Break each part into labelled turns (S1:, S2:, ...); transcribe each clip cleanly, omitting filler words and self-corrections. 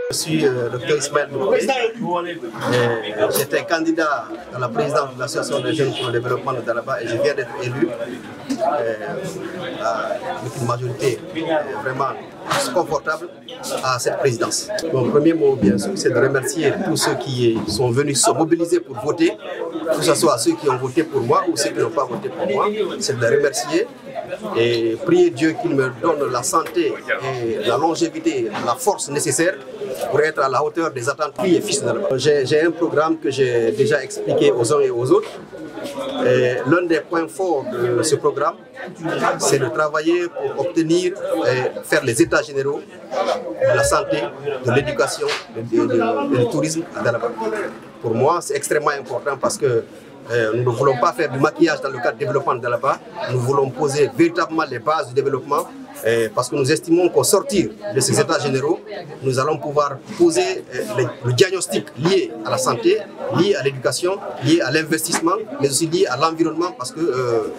S1: Je suis Dr Ismaël Bourgué. J'étais candidat à la présidence de l'Association des jeunes pour le développement de Dalaba et je viens d'être élu avec une majorité vraiment confortable à cette présidence. Mon premier mot, bien sûr, c'est de remercier tous ceux qui sont venus se mobiliser pour voter, que ce soit ceux qui ont voté pour moi ou ceux qui n'ont pas voté pour moi. C'est de les remercier et prier Dieu qu'il me donne la santé et la longévité, la force nécessaire pour être à la hauteur des attentes filles et fils de Dalaba. J'ai un programme que j'ai déjà expliqué aux uns et aux autres. L'un des points forts de ce programme, c'est de travailler pour obtenir et faire les états généraux de la santé, de l'éducation et du tourisme à Dalaba. Pour moi, c'est extrêmement important parce que nous ne voulons pas faire du maquillage dans le cadre du développement de Dalaba. Nous voulons poser véritablement les bases du développement parce que nous estimons qu'au sortir de ces états généraux, nous allons pouvoir poser le diagnostic lié à la santé, lié à l'éducation, lié à l'investissement, mais aussi lié à l'environnement parce que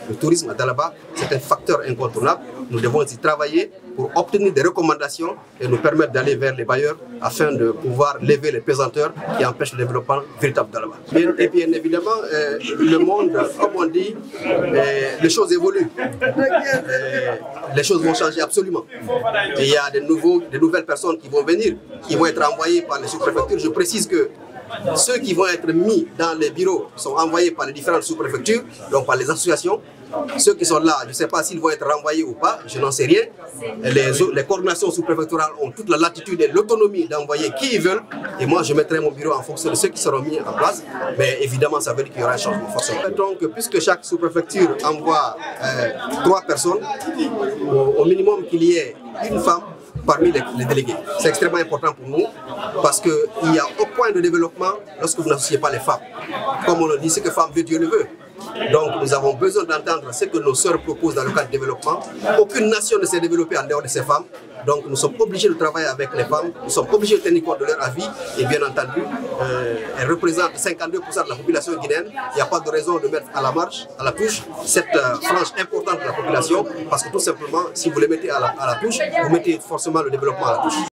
S1: le tourisme à Dalaba, c'est un facteur incontournable. Nous devons y travailler pour obtenir des recommandations et nous permettre d'aller vers les bailleurs afin de pouvoir lever les pesanteurs qui empêchent le développement véritable de Dalaba. Et bien évidemment, le monde, comme on dit, les choses évoluent. Les choses vont changer absolument. Et il y a de nouvelles personnes qui vont venir, qui vont être envoyées par les sous-préfectures. Je précise que ceux qui vont être mis dans les bureaux sont envoyés par les différentes sous-préfectures, donc par les associations. Ceux qui sont là, je ne sais pas s'ils vont être renvoyés ou pas, je n'en sais rien. Les coordinations sous-préfectorales ont toute la latitude et l'autonomie d'envoyer qui ils veulent. Et moi, je mettrai mon bureau en fonction de ceux qui seront mis en place. Mais évidemment, ça veut dire qu'il y aura un changement forcément. Donc, puisque chaque sous-préfecture envoie 3 personnes, au minimum qu'il y ait une femme parmi les délégués. C'est extrêmement important pour nous parce qu'il n'y a aucun point de développement lorsque vous n'associez pas les femmes. Comme on le dit, ce que femme veut, Dieu le veut. Donc nous avons besoin d'entendre ce que nos sœurs proposent dans le cadre du développement. Aucune nation ne s'est développée en dehors de ces femmes. Donc nous sommes obligés de travailler avec les femmes, nous sommes obligés de tenir compte de leur avis. Et bien entendu, elles représentent 52% de la population guinéenne. Il n'y a pas de raison de mettre à la marche, à la touche, cette frange importante de la population. Parce que tout simplement, si vous les mettez à la touche, vous mettez forcément le développement à la touche.